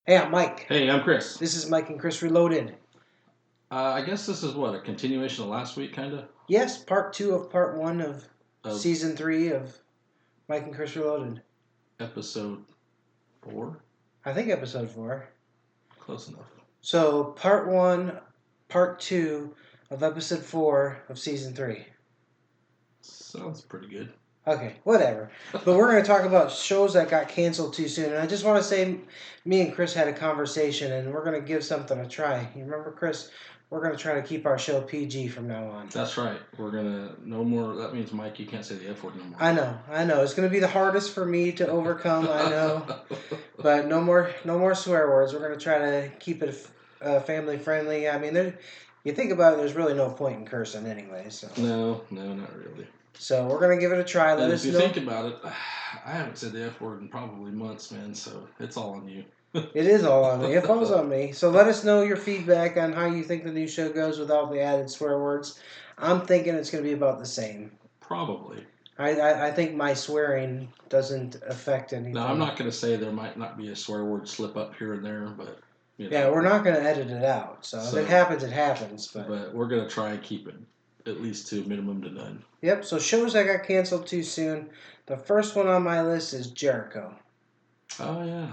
Hey, I'm Mike. Hey, I'm Chris. This is Mike and Chris Reloaded. I guess this is what, a continuation of last week, kind of? Yes, part 2 of part 1 of Of season 3 of Mike and Chris Reloaded. episode 4? I think episode 4. Close enough. So, part 1, part 2 of episode 4 of season 3. Sounds pretty good. Okay, whatever. But we're going to talk about shows that got canceled too soon. And I just want to say, me and Chris had a conversation, and we're going to give something a try. You remember, Chris? We're going to try to keep our show PG from now on. That's right. We're going to, no more, that means, Mike, you can't say the F word no more. I know. It's going to be the hardest for me to overcome, I know. But no more swear words. We're going to try to keep it family friendly. I mean, you think about it, there's really no point in cursing anyway. So No, not really. So we're going to give it a try. And if you think about it, I haven't said the F word in probably months, man, so it's all on you. It is all on me. It falls on me. So let us know your feedback on how you think the new show goes without the added swear words. I'm thinking it's going to be about the same. Probably. I think my swearing doesn't affect anything. Now, I'm not going to say there might not be a swear word slip up here and there, but... You know. Yeah, we're not going to edit it out. So if it happens, it happens. But we're going to try and keep it at least to minimum to none. Yep, so shows that got canceled too soon. The first one on my list is Jericho. Oh, yeah.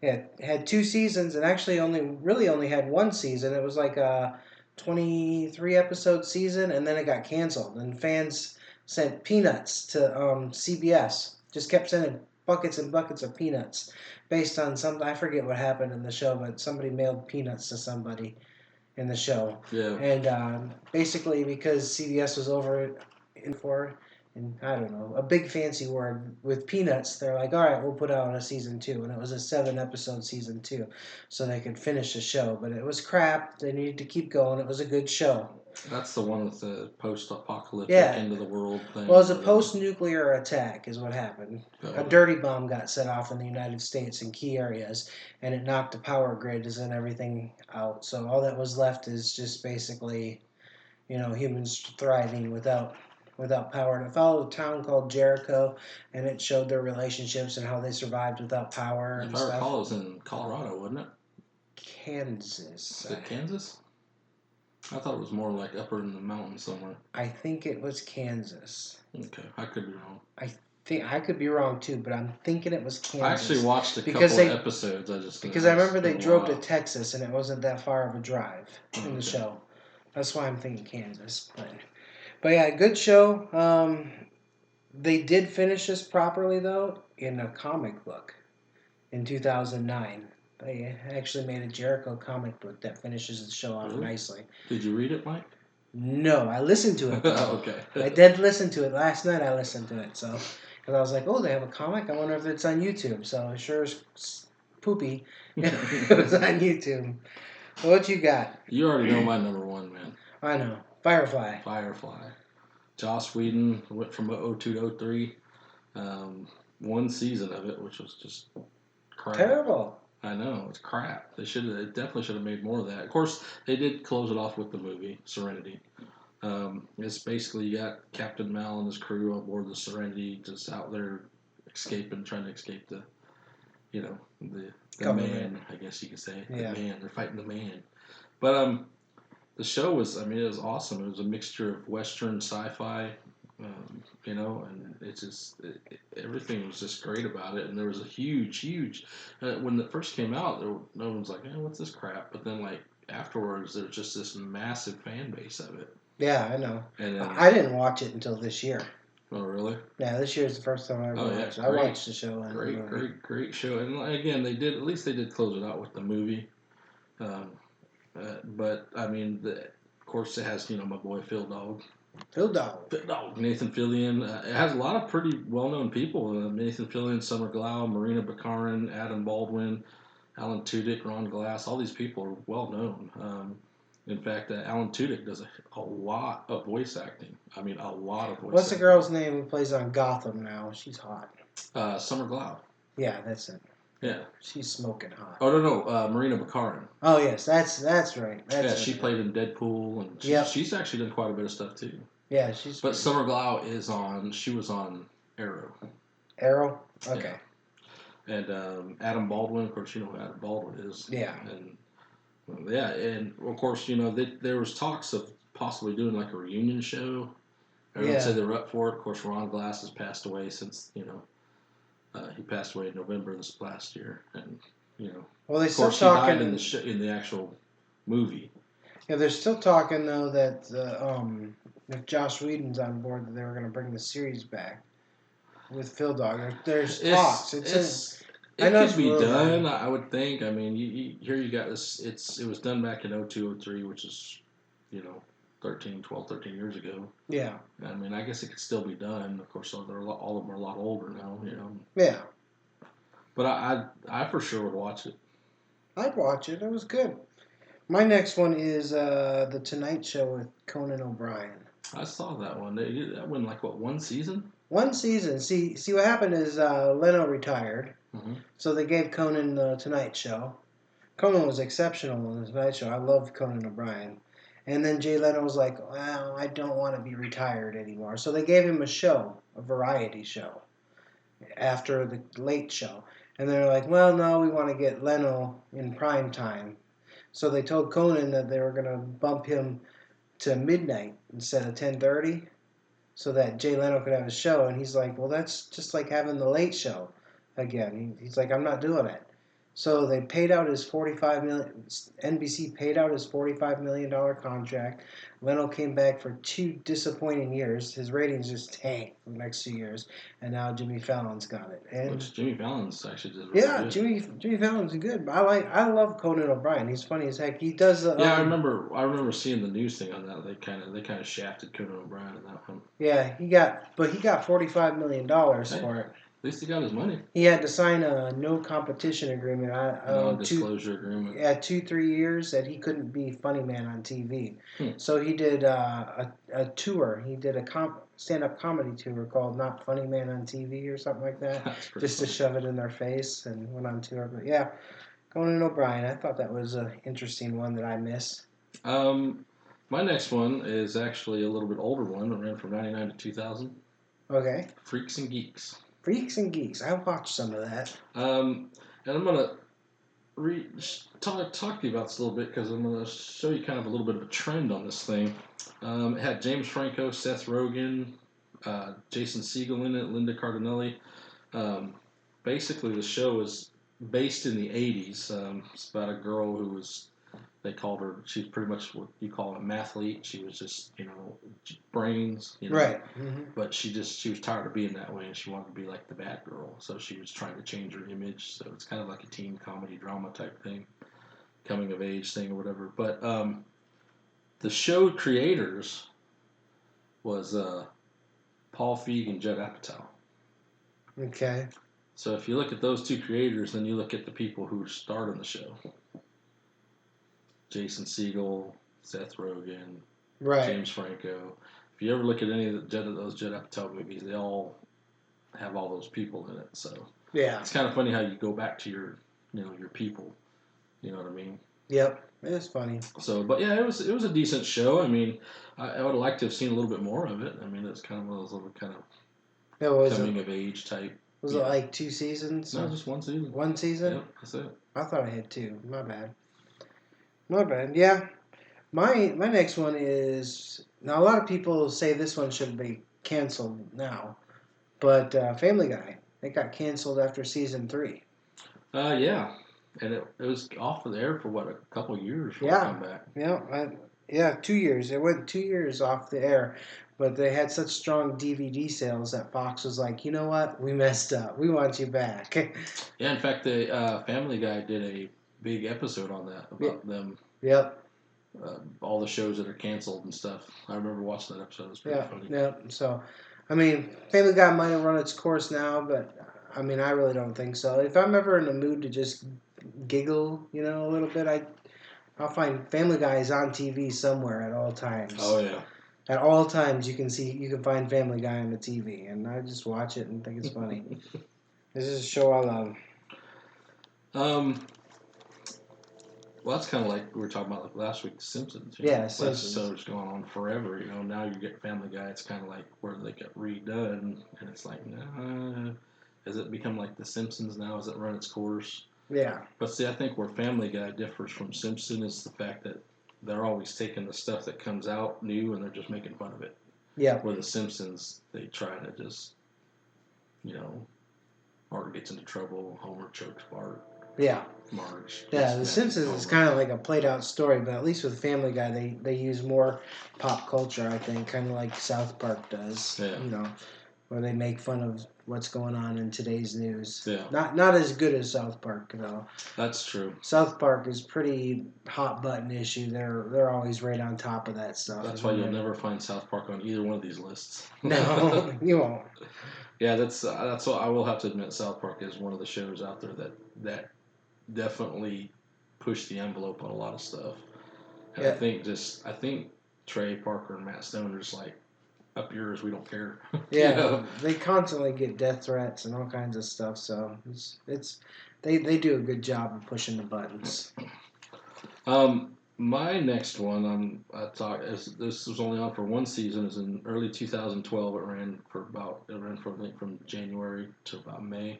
Yeah, it had 2 seasons and actually only had 1 season. It was like a 23 episode season, and then it got canceled. And fans sent peanuts to CBS. Just kept sending buckets and buckets of peanuts based on something. I forget what happened in the show, but somebody mailed peanuts to somebody in the show. Yeah. And basically because CBS was over and I don't know, a big fancy word with peanuts, they're like, all right, we'll put out a season 2. And it was a 7-episode season 2 so they could finish the show. But it was crap. They needed to keep going. It was a good show. That's the one with the post-apocalyptic end of the world thing. Well, it was a post-nuclear attack is what happened. Oh. A dirty bomb got set off in the United States in key areas, and it knocked the power grids and everything out. So all that was left is just basically, humans thriving without power. And it followed a town called Jericho, and it showed their relationships and how they survived without power and stuff. If I recall, it was in Colorado, wasn't it? Kansas. Is it Kansas? I thought it was more like upper in the mountains somewhere. I think it was Kansas. Okay, I could be wrong. I could be wrong too, but I'm thinking it was Kansas. I actually watched a couple of episodes. I remember they drove to Texas, and it wasn't that far of a drive in the show. That's why I'm thinking Kansas. But yeah, good show. They did finish this properly though in a comic book in 2009. They actually made a Jericho comic book that finishes the show off nicely. Did you read it, Mike? No, I listened to it though. Okay. I did listen to it. Last night I listened to it. So, because I was like, oh, they have a comic? I wonder if it's on YouTube. So, it sure is poopy. It was on YouTube. So what you got? You already know my number one, man. I know. Firefly. Joss Whedon went from 02 to 03. 1 season of it, which was just crap. Terrible. I know, it's crap. They definitely should have made more of that. Of course, they did close it off with the movie Serenity. It's basically you got Captain Mal and his crew on board the Serenity, just out there trying to escape the man, I guess you could say. Yeah. The man. They're fighting the man. But the show was awesome. It was a mixture of Western sci-fi, and it's just everything was just great about it. And there was a huge when it first came out, no one was like, what's this crap? But then afterwards, there's just this massive fan base of it. Yeah, I know. And then, I didn't watch it until this year. Oh, really? Yeah, this year is the first time I watched it. I watched the show. Great show. And again, they did close it out with the movie. But I mean, of course, it has my boy Phil Dog, Nathan Fillion. It has a lot of pretty well-known people. Nathan Fillion, Summer Glau, Marina Baccarin, Adam Baldwin, Alan Tudyk, Ron Glass. All these people are well-known. In fact, Alan Tudyk does a lot of voice acting. I mean, a lot of voice What's acting. the girl's name who plays on Gotham now? She's hot. Summer Glau. Yeah, that's it. Yeah. She's smoking hot. Oh, no. Marina Baccarin. Oh, yes. That's right. She played in Deadpool, and she's actually done quite a bit of stuff, too. Yeah, But Summer Glau she was on Arrow. Arrow? Okay. and Adam Baldwin. Of course, you know who Adam Baldwin is. Yeah. And of course, there was talks of possibly doing like a reunion show. Everyone Yeah. said they were up for it. Of course, Ron Glass has passed away since he passed away in November this last year, and Well, they of still course, he died talking in the actual movie. Yeah, they're still talking though that if Josh Whedon's on board, that they were going to bring the series back with Phil Dog. There's talks. I It know could it's be done. rumored. I would think. I mean, here you got this. It was done back in 0203, which is 13 years ago. Yeah. I mean, I guess it could still be done. Of course, all of them are a lot older now. Yeah. But I for sure would watch it. I'd watch it. It was good. My next one is the Tonight Show with Conan O'Brien. I saw that one. That went like what, one season? One season. See what happened is Leno retired, so they gave Conan the Tonight Show. Conan was exceptional on the Tonight Show. I loved Conan O'Brien. And then Jay Leno was like, well, I don't want to be retired anymore. So they gave him a show, a variety show, after the Late Show. And they're like, well, no, we want to get Leno in prime time. So they told Conan that they were going to bump him to midnight instead of 10:30 so that Jay Leno could have a show. And he's like, well, that's just like having the Late Show again. He's like, I'm not doing it. So they paid out his NBC paid out his $45 million contract. Leno came back for 2 disappointing years. His ratings just tanked for the next 2 years, and now Jimmy Fallon's got it. And which Jimmy Fallon's actually did really good. Jimmy Fallon's good. I love Conan O'Brien. He's funny as heck. He does. I remember seeing the news thing on that. They kind of shafted Conan O'Brien in that one. Yeah, he got $45 for it. At least he got his money. He had to sign a no competition agreement. Non-disclosure agreement. Yeah, 2-3 years that he couldn't be funny man on TV. So he did a tour. He did a stand-up comedy tour called Not Funny Man on TV or something like that, just funny. To shove it in their face, and went on tour. But yeah, Conan O'Brien. I thought that was an interesting one that I missed. My next one is actually a little bit older one. It ran from 99 to 2000. Okay. Freaks and Geeks. Freaks and Geeks. I watched some of that. And I'm going to talk to you about this a little bit because I'm going to show you kind of a little bit of a trend on this thing. It had James Franco, Seth Rogen, Jason Segel in it, Linda Cardinelli. Basically, the show is based in the 80s. It's about a girl who was... They called her. She's pretty much what you call a mathlete. She was just, brains. Right. But she was tired of being that way, and she wanted to be like the bad girl. So she was trying to change her image. So it's kind of like a teen comedy drama type thing, coming of age thing or whatever. But the show creators was Paul Feig and Judd Apatow. Okay. So if you look at those two creators, then you look at the people who starred on the show. Jason Segel, Seth Rogen, right. James Franco. If you ever look at any of those Judd Apatow movies, they all have all those people in it. So yeah, it's kind of funny how you go back to your people. You know what I mean? Yep, it is funny. So, but yeah, it was a decent show. I mean, I would have liked to have seen a little bit more of it. I mean, it's kind of one of those little kind of coming of age type. Was it like 2 seasons? No, just one season. One season? Yep, that's it. I thought I had 2. My bad. Yeah. My next one is, now a lot of people say this one should be canceled now, but Family Guy, it got canceled after season 3. Yeah, and it was off of the air for what, a couple of years before it come back. Yeah, 2 years. It went 2 years off the air, but they had such strong DVD sales that Fox was like, you know what, we messed up. We want you back. Yeah, in fact, the Family Guy did a big episode on that about them. Yep. All the shows that are canceled and stuff. I remember watching that episode. It was pretty funny. Yeah. So, I mean, Family Guy might have run its course now, but I mean, I really don't think so. If I'm ever in the mood to just giggle, a little bit, I'll find Family Guy is on TV somewhere at all times. Oh yeah. At all times, you can find Family Guy on the TV, and I just watch it and think it's funny. This is a show I love. Well, that's kind of like we were talking about like last week, The Simpsons. Yeah, Simpsons. So it's going on forever. Now you get Family Guy. It's kind of like where they get redone, and it's like, nah. Has it become like The Simpsons now? Has it run its course? Yeah. But see, I think where Family Guy differs from Simpson is the fact that they're always taking the stuff that comes out new and they're just making fun of it. Yeah. Where The Simpsons, they try to just, you know, Bart gets into trouble, Homer chokes Bart. Yeah. Marge. Yeah, The Simpsons is kind of like a played out story, but at least with Family Guy, they use more pop culture, I think, kind of like South Park does. Yeah. You know, where they make fun of what's going on in today's news. Yeah. Not as good as South Park, though. That's true. South Park is pretty hot button issue. They're always right on top of that stuff. That's why you'll never find South Park on either one of these lists. No, you won't. Yeah, that's what I will have to admit. South Park is one of the shows out there that definitely pushed the envelope on a lot of stuff. And Yeah. I think Trey Parker and Matt Stone are just like, up yours, we don't care. Yeah, You know? they constantly get death threats and all kinds of stuff. So they do a good job of pushing the buttons. My next one, this was only on for one season. Is in early 2012. It ran from I think from January to about May.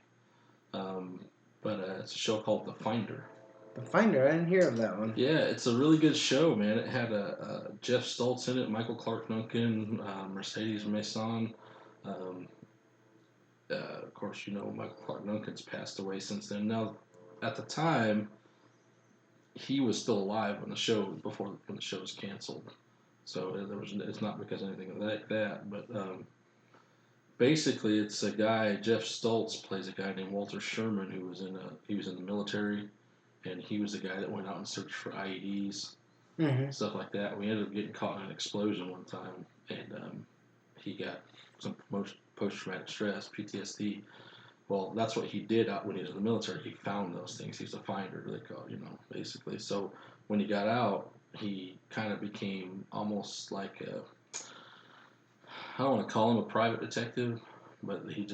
But it's a show called The Finder. The Finder, I didn't hear of that one. Yeah, it's a really good show, man. It had Jeff Stoltz in it, Michael Clark Duncan, Mercedes Mason. Of course, you know Michael Clark Duncan's passed away since then. Now, at the time, he was still alive when the show was canceled. So it's not because of anything like that, but basically it's a guy. Jeff Stoltz plays a guy named Walter Sherman who was he was in the military, and he was the guy that went out and searched for IEDs, stuff like that. We ended up getting caught in an explosion one time, and he got some post-traumatic stress, PTSD. Well, that's what he did out when he was in the military. He found those things. He's a finder, they call it, basically. So when he got out, he kind of became almost like I don't want to call him a private detective, but he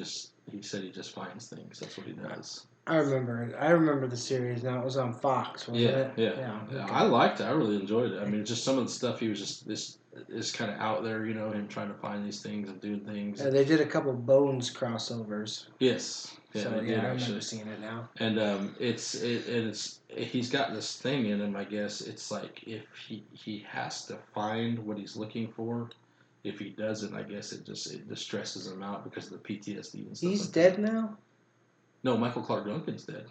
said he just finds things. That's what he does. I remember the series now. It was on Fox, wasn't it? Yeah. Okay. I liked it. I really enjoyed it. I mean, just some of the stuff he was just this is kind of out there, him trying to find these things and doing things. Yeah, they did a couple Bones crossovers. Yes. Yeah, so yeah, I remember seeing it now. And he's got this thing in him. I guess it's like if he has to find what he's looking for. If he doesn't, I guess it distresses him out because of the PTSD and stuff. He's dead now? No, Michael Clark Duncan's dead.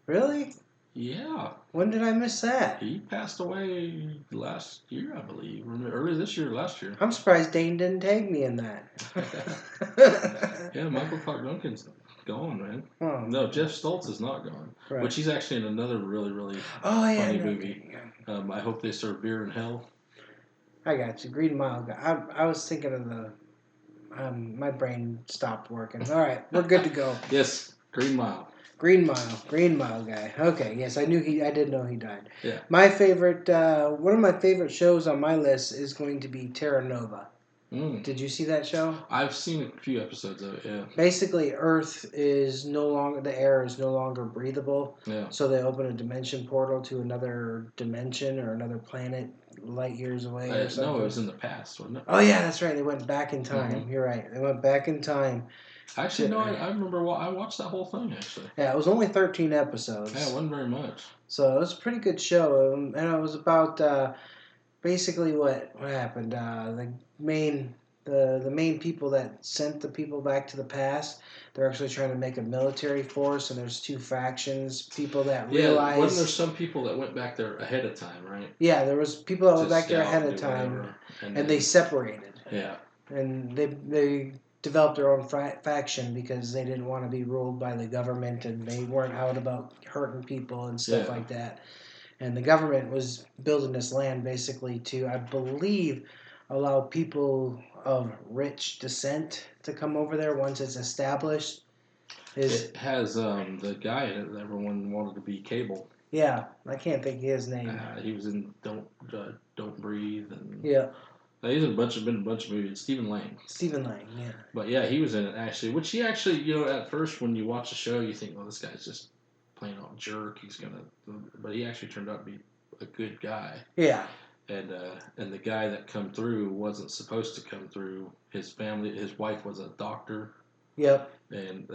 Really? Yeah. When did I miss that? He passed away last year, I believe. Early this year, last year. I'm surprised Dane didn't tag me in that. Yeah, Michael Clark Duncan's gone, man. Oh. No, Jeff Stoltz is not gone. Right. Which he's actually in another really, really funny movie. I Hope They Serve Beer in Hell. I got you. Green Mile guy. I was thinking of the... my brain stopped working. All right, we're good to go. Yes, Green Mile. Green Mile guy. Okay, yes, I did know he died. Yeah. My favorite, one of my favorite shows on my list is going to be Terra Nova. Did you see that show? I've seen a few episodes of it, yeah. Basically, Earth is the air is no longer breathable. Yeah. So they open a dimension portal to another dimension or another planet light years away or something. No, it was in the past, wasn't it? Oh, yeah, that's right. They went back in time. Mm-hmm. You're right. They went back in time. Actually, no, I remember. I watched that whole thing, actually. Yeah, it was only 13 episodes. Yeah, it wasn't very much. So it was a pretty good show. And it was about basically what happened. The main people that sent the people back to the past, they're actually trying to make a military force, and there's two factions. People that realize... Yeah, wasn't there some people that went back there ahead of time, right? Yeah, there was people that went back there ahead of time, and they separated. Yeah. And they developed their own faction because they didn't want to be ruled by the government, and they weren't out about hurting people and stuff like that. And the government was building this land basically to, I believe, allow people of rich descent to come over there once it's established. It has the guy in it that everyone wanted to be Cable. Yeah, I can't think of his name. He was in Don't Breathe, and yeah. He's been in a bunch of movies. Stephen Lang, yeah. But yeah, he was in it actually. Which he actually, at first when you watch the show, you think, well, this guy's just plain old jerk. But he actually turned out to be a good guy. Yeah. And the guy that come through wasn't supposed to come through. His wife was a doctor. Yep. And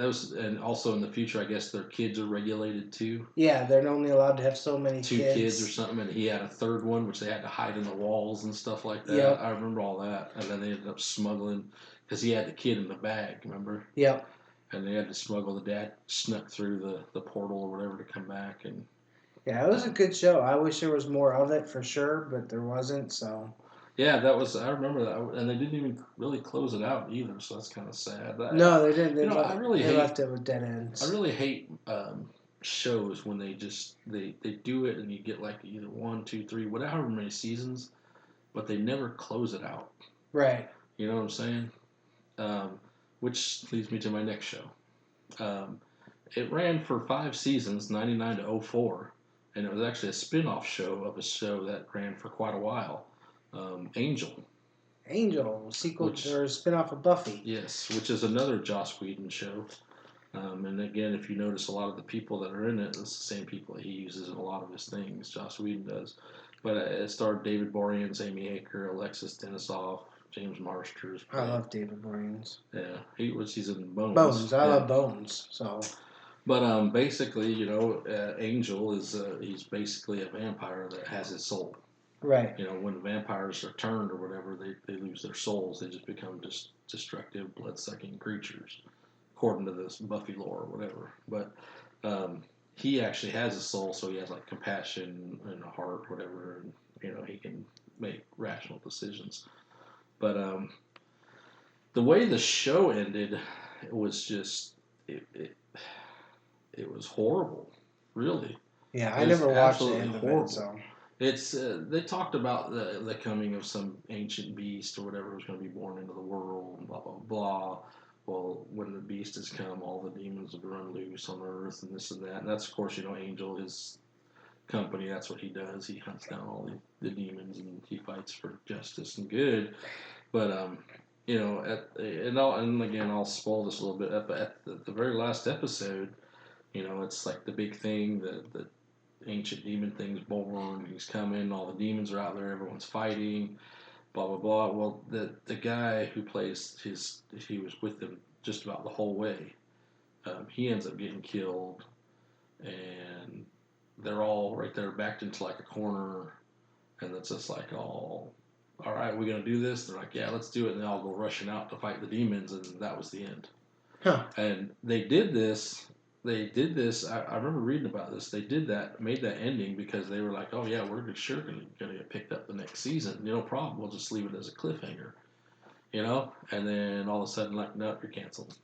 also in the future, I guess their kids are regulated too. Yeah, they're only allowed to have so many 2 kids or something, and he had a third one, which they had to hide in the walls and stuff like that. Yep. I remember all that, and then they ended up smuggling because he had the kid in the bag. Remember? Yep. And they had to smuggle the dad snuck through the portal or whatever to come back. And yeah, it was a good show. I wish there was more of it for sure, but there wasn't. So yeah, that was I remember that, and they didn't even really close it out either. So that's kind of sad. no, they didn't. I really they hate. left it with dead ends. I really hate shows when they just they do it and you get like either 1, 2, 3, whatever many seasons, but they never close it out. Right. You know what I'm saying? Which leads me to my next show. It ran for 5 seasons, 99 to 04, and it was actually a spin-off show of a show that ran for quite a while. Angel. Angel, sequel or spin-off of Buffy. Yes, which is another Joss Whedon show. And again, if you notice, a lot of the people that are in it, it's the same people that he uses in a lot of his things. Joss Whedon does. But it starred David Boreanaz, Amy Acker, Alexis Denisof, James Marsters. I love David Boreanaz. Yeah, he's in Bones. Bones, I love Bones. So. But basically, Angel is he's basically a vampire that has his soul. Right. When the vampires are turned or whatever, they lose their souls. They just become just destructive, blood-sucking creatures, according to this Buffy lore or whatever. But he actually has a soul, so he has like compassion and a heart, whatever, and he can make rational decisions. But the way the show ended, it was just it was horrible, really. Yeah, I never watched the end of it, so. It's they talked about the coming of some ancient beast or whatever was going to be born into the world, and blah blah blah. Well, when the beast has come, all the demons have run loose on Earth, and this and that. And that's, of course, Angel, his company. That's what he does. He hunts down all the demons and he fights for justice and good. But and again, I'll spoil this a little bit. At the very last episode, it's like the big thing, the ancient demon thing's born. He's coming. All the demons are out there. Everyone's fighting. Blah blah blah. Well, the guy who plays he was with them just about the whole way. He ends up getting killed, and they're all right there backed into like a corner, and it's just like all right, we're gonna do this. They're like, yeah, let's do it, and they all go rushing out to fight the demons, and that was the end. Huh. And they did this. I remember reading about this. They made that ending because they were like, oh yeah, we're sure gonna get picked up the next season. No problem. We'll just leave it as a cliffhanger. And then all of a sudden, like, no, you're canceled.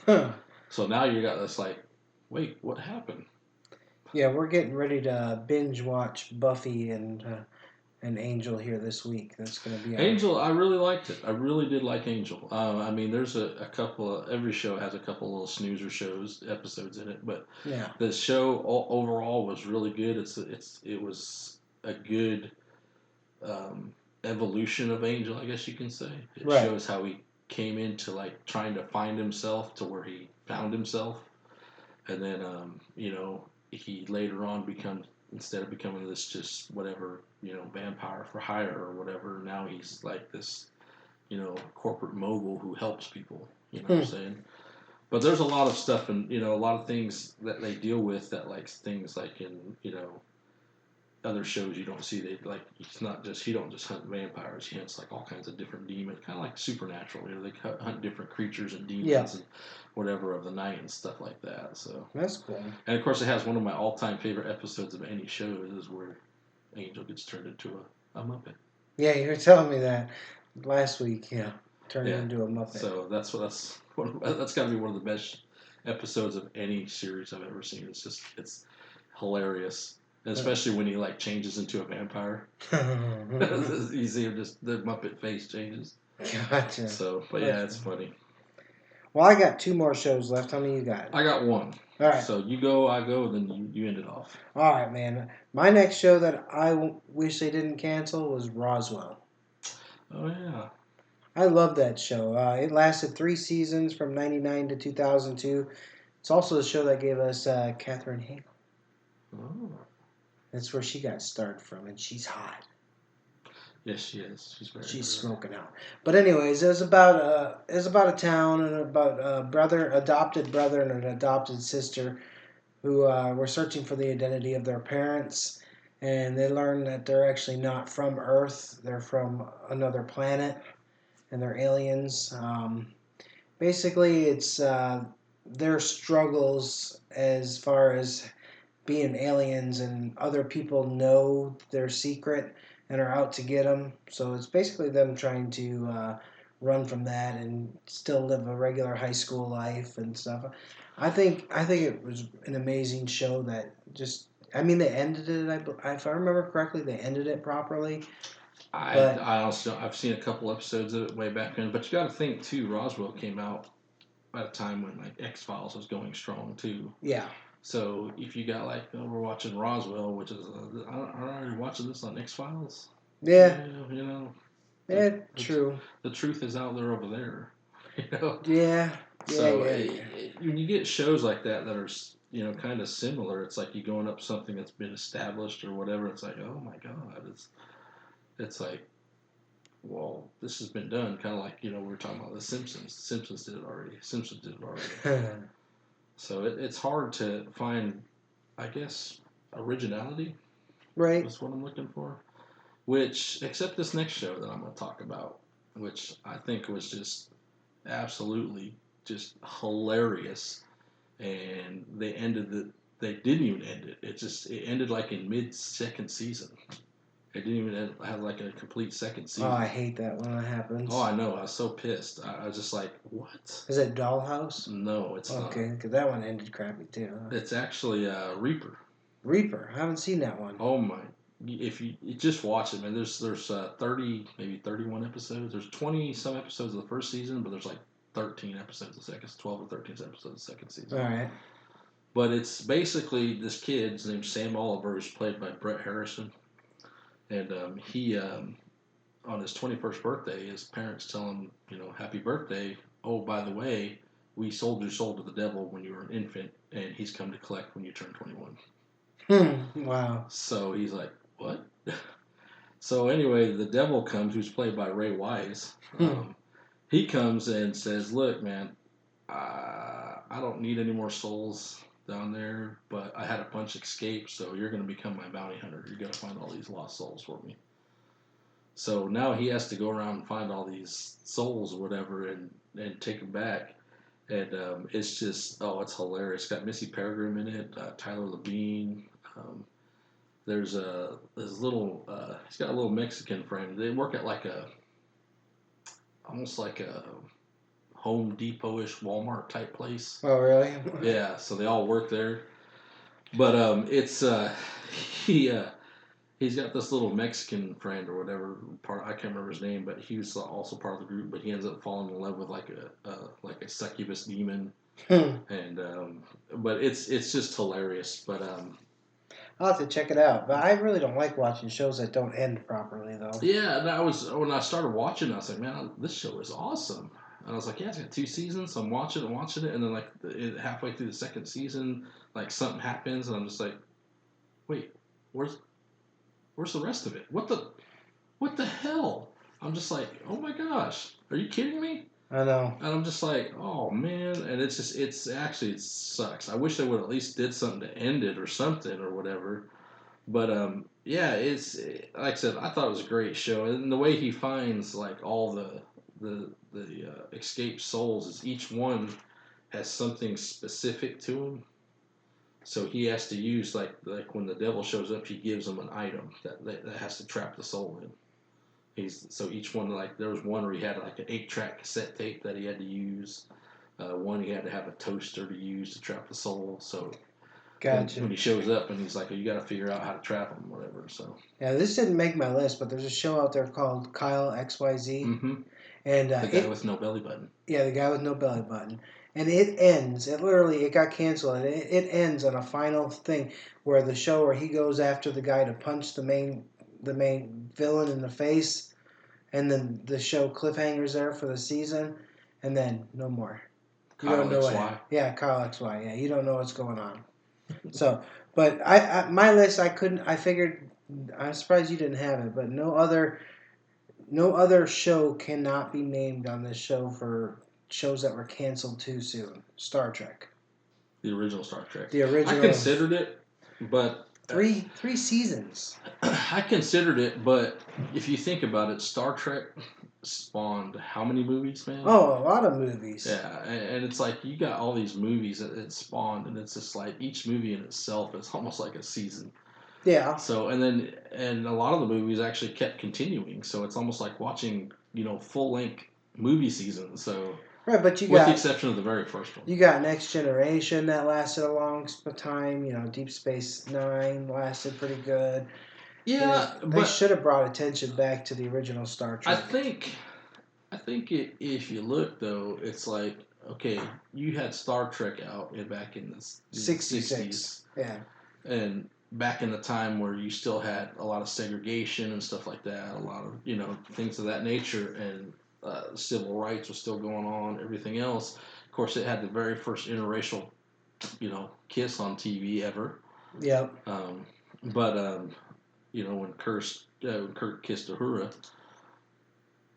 Huh. So now you got this like, wait, what happened? Yeah, we're getting ready to binge watch Buffy and Angel here this week. That's going to be Angel. I really liked it. I really did like Angel. I mean, there's a couple of every show has a couple of little snoozer episodes in it, but yeah, the show overall was really good. It was a good evolution of Angel, I guess you can say. It shows how he came into like trying to find himself to where he found himself, and then he later on becomes, instead of becoming this just whatever vampire for hire or whatever, now he's like this corporate mogul who helps people. What I'm saying? But there's a lot of stuff and a lot of things that they deal with that, like things like in other shows you don't see. They like, he don't just hunt vampires. He hunts like all kinds of different demons, kind of like Supernatural. They hunt different creatures and demons and whatever of the night and stuff like that. So that's cool. And of course, it has one of my all-time favorite episodes of any show. Is where Angel gets turned into a Muppet. Yeah, you were telling me that last week. Yeah, turned into a Muppet. So that's got to be one of the best episodes of any series I've ever seen. It's hilarious. And especially when he like changes into a vampire. You see him the Muppet face changes. Gotcha. So, but yeah, it's funny. Well, I got 2 more shows left. How many you got? I got 1. All right. So you go, I go, and then you end it off. All right, man. My next show that I wish they didn't cancel was Roswell. Oh yeah. I love that show. It lasted 3 seasons from '99 to 2002. It's also the show that gave us Katherine Hale. Oh. That's where she got started from, and she's hot. Yes, she is. She's very. She's smoking out. But anyways, it was about a town and about a adopted brother, and an adopted sister who were searching for the identity of their parents, and they learn that they're actually not from Earth; they're from another planet, and they're aliens. Basically, it's their struggles as far as being aliens, and other people know their secret and are out to get them. So it's basically them trying to run from that and still live a regular high school life and stuff. I think it was an amazing show that just. I mean, they ended it. If I remember correctly, they ended it properly. I also I've seen a couple episodes of it way back then, but you got to think too. Roswell came out at a time when like X Files was going strong too. Yeah. So if you got like we're watching Roswell, which is are you watching this on X Files? Yeah. You know. Yeah. True. The truth is out there over there. You know. Yeah. So Yeah. when you get shows like that are kind of similar, it's like you going up something that's been established or whatever. It's like, oh my god, it's like, well, this has been done. Kind of like we were talking about the Simpsons. The Simpsons did it already. Simpsons did it already. So it's hard to find, I guess, originality. Right. That's what I'm looking for. Which, except this next show that I'm going to talk about, which I think was just absolutely just hilarious, and they didn't even end it. It ended like in mid second season. It didn't even have like a complete second season. Oh, I hate that when that happens. Oh, I know. I was so pissed. I was just like, what? Is it Dollhouse? No, it's not. Okay, because that one ended crappy too. Huh? It's actually Reaper. Reaper. I haven't seen that one. Oh my! If you just watch it, man. There's 30, maybe 31 episodes. There's 20 some episodes of the first season, but there's like 13 episodes of the second, 12 or 13 episodes of the second season. All right. But it's basically this kid's named Sam Oliver, who's played by Brett Harrison, and he on his 21st birthday, his parents tell him, happy birthday. Oh, by the way, we sold your soul to the devil when you were an infant, and he's come to collect when you turn 21. Wow. So he's like, what? So anyway, the devil comes, who's played by Ray Wise. He comes and says, look, man, I don't need any more souls down there, but I had a bunch escape, so you're going to become my bounty hunter. You're going to find all these lost souls for me. So now he has to go around and find all these souls or whatever and take them back. And it's just, it's hilarious. It's got Missy Peregrine in it, Tyler Labine. There's this little, he's got a little Mexican friend. They work at almost like a Home Depot-ish Walmart type place. Oh, really? Yeah, so they all work there. But it's, he's got this little Mexican friend or whatever. I can't remember his name, but he was also part of the group. But he ends up falling in love with like a succubus demon, and but it's just hilarious. But I'll have to check it out. But I really don't like watching shows that don't end properly, though. Yeah, and when I started watching, I was like, man, this show is awesome. And I was like, yeah, it's got 2 seasons, so I'm watching it, and then like halfway through the second season, like something happens, and I'm just like, wait, where's the rest of it? What the hell? I'm just like, oh my gosh, are you kidding me? I know. And I'm just like, oh man, and it sucks. I wish they would at least did something to end it or something or whatever. But yeah, it's like I said, I thought it was a great show, and the way he finds like all the escaped souls is each one has something specific to him. So he has to use like when the devil shows up, he gives him an item that has to trap the soul in. So each one, like there was one where he had like an 8-track cassette tape that he had to use. One he had to have a toaster to use to trap the soul. So gotcha. When he shows up and he's like, you got to figure out how to trap him, whatever. So yeah, this didn't make my list, but there's a show out there called Kyle XYZ, and the guy with no belly button. Yeah, the guy with no belly button. And it ends. It got canceled. And it ends on a final thing where the show where he goes after the guy to punch the main villain in the face, and then the show cliffhangers there for the season, and then no more. You don't know what. Yeah, Kyle XY. Yeah, you don't know what's going on. So, but my list, I couldn't. I figured. I'm surprised you didn't have it, but no other No other show cannot be named on this show for shows that were canceled too soon. Star Trek. The original Star Trek. The original. I considered it, but three seasons. I considered it, but if you think about it, Star Trek spawned how many movies, man? Oh, a lot of movies. Yeah, and it's like you got all these movies that it spawned, and it's just like each movie in itself is almost like a season. Yeah. So and a lot of the movies actually kept continuing, so it's almost like watching full length movie seasons. So right, but with the exception of the very first one, you got Next Generation that lasted a long time. Deep Space Nine lasted pretty good. Yeah, they should have brought attention back to the original Star Trek. I think if you look though, it's like okay, you had Star Trek out back in the 60s. Yeah. And back in the time where you still had a lot of segregation and stuff like that, a lot of things of that nature, and civil rights was still going on. Everything else, of course, it had the very first interracial, kiss on TV ever. Yep. But when Kurt kissed Uhura,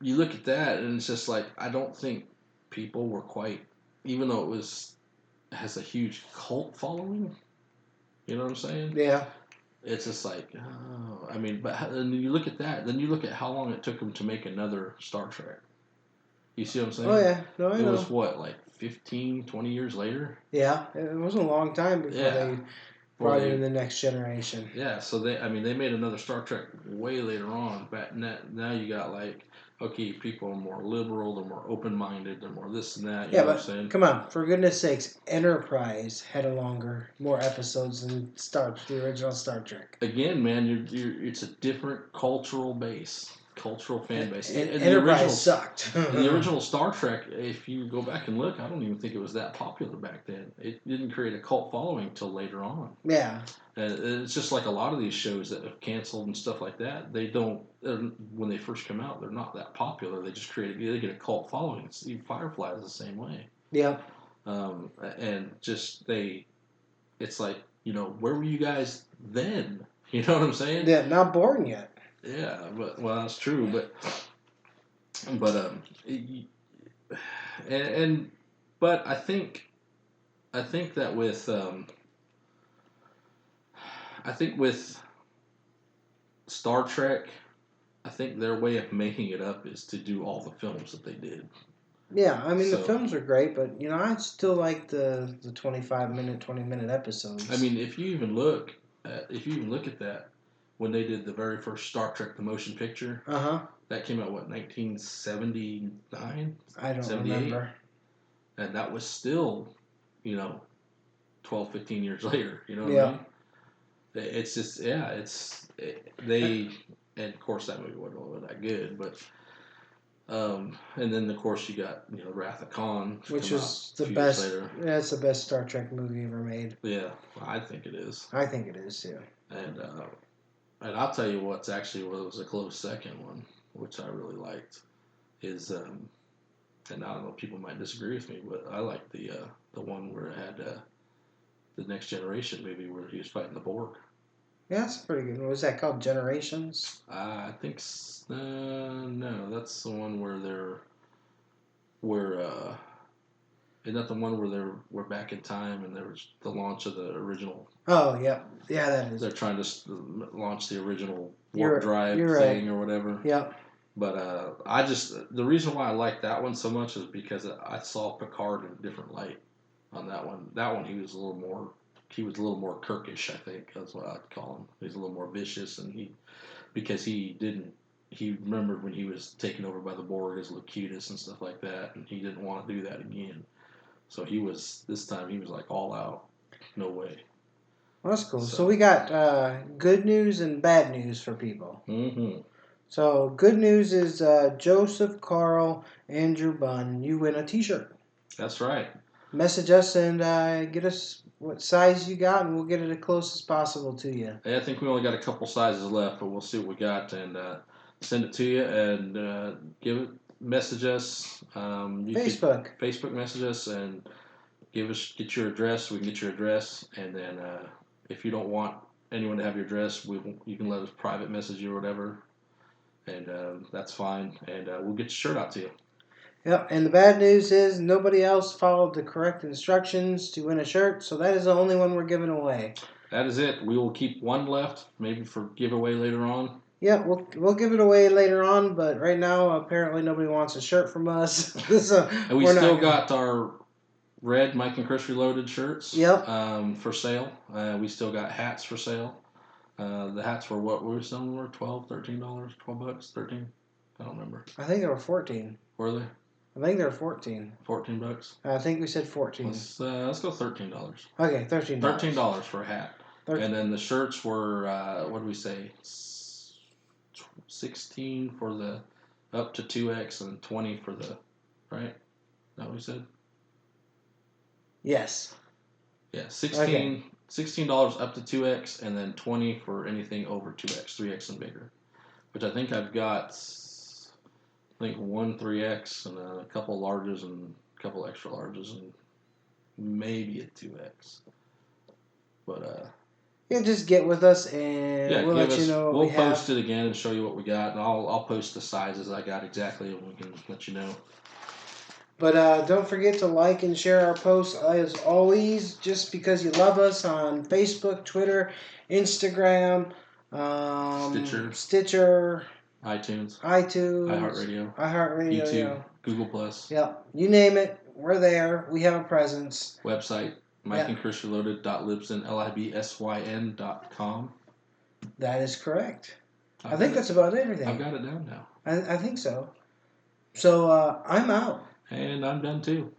you look at that and it's just like I don't think people were quite, even though has a huge cult following. You know what I'm saying? Yeah. It's just like, oh, I mean, but then you look at that, then you look at how long it took them to make another Star Trek. You see what I'm saying? Oh, yeah. No, I know. It was what, like 15, 20 years later? Yeah. It wasn't a long time before they brought in the Next Generation. Yeah, so they made another Star Trek way later on. But now you got like, okay, people are more liberal, they're more open-minded, they're more this and that. You know what I'm saying? Come on, for goodness sakes, Enterprise had more episodes than the original Star Trek. Again, man, it's a different cultural fan base. And Enterprise sucked. The original Star Trek, if you go back and look, I don't even think it was that popular back then. It didn't create a cult following until later on. Yeah. It's just like a lot of these shows that have canceled and stuff like that. They don't, when they first come out, they're not that popular. They get a cult following. Firefly is the same way. Yeah. And just it's like, where were you guys then? You know what I'm saying? Yeah, not born yet. Yeah, but that's true. But but I think that with Star Trek, I think their way of making it up is to do all the films that they did. Yeah, I mean the films are great, but I still like the 25-minute, 20-minute episodes. I mean, if you even look at that, when they did the very first Star Trek the motion picture, that came out 1979? I don't remember. And that was still, 12, 15 years later. You know what I mean? It's just and of course that movie wasn't really that good, but. And then of course you got Wrath of Khan, which was the best. Yeah, it's the best Star Trek movie ever made. Yeah, I think it is. I think it is too. And I'll tell you what was a close second one, which I really liked, is and I don't know, people might disagree with me, but I like the one where it had the Next Generation movie where he was fighting the Borg. Yeah, that's pretty good. What was that called? Generations? I think no, that's the one where isn't that the one where we're back in time and there was the launch of the original? Oh yeah, that is. They're trying to launch the original warp drive thing or whatever. Yep. But the reason why I like that one so much is because I saw Picard in a different light on that one. That one he was a little more Kirkish, I think that's what I'd call him. He's a little more vicious, and he remembered when he was taken over by the Borg as Locutus and stuff like that, and he didn't want to do that again. So this time he was like all out, no way. Well, that's cool. So we got good news and bad news for people. Mm-hmm. So good news is Joseph, Carl, Andrew, Bunn, you win a T-shirt. That's right. Message us and get us what size you got, and we'll get it as close as possible to you. I think we only got a couple sizes left, but we'll see what we got and send it to you and message us. Facebook message us and get your address. We can get your address, and then if you don't want anyone to have your address, you can let us private message you or whatever. and that's fine. And we'll get your shirt out to you. Yep, and the bad news is nobody else followed the correct instructions to win a shirt, so that is the only one we're giving away. That is it. We will keep one left, maybe for giveaway later on. Yeah, we'll give it away later on, but right now apparently nobody wants a shirt from us. So and we still got our red Mike and Chris Reloaded shirts. Yep. For sale. We still got hats for sale. The hats were what we were selling were $12, $13, $12, 13. I don't remember. I think they were 14. Were they? I think they were 14. $14. I think we said 14. Let's go $13. Okay, $13. $13 for a hat. 13. And then the shirts were what did we say? 16 for the up to 2X and 20 for the right. Is that what we said? Yes. Yeah, 16. $16 up to 2X, and then 20 for anything over 2X, 3X and bigger. Which I think I've got, one 3X and a couple larges and a couple extra larges and maybe a 2X. But yeah, just get with us and we'll let you know what we'll we have. post it again and show you what we got, and I'll post the sizes I got exactly, and we can let you know. But don't forget to like and share our posts as always, just because you love us, on Facebook, Twitter, Instagram, Stitcher, iTunes, iHeartRadio, YouTube, yeah. Google Plus. Yep, you name it, we're there. We have a presence. Website, MikeandChrisReloaded.libsyn.com. That is correct. I think that's about everything. I've got it down now. I think so. So I'm out. And I'm done too.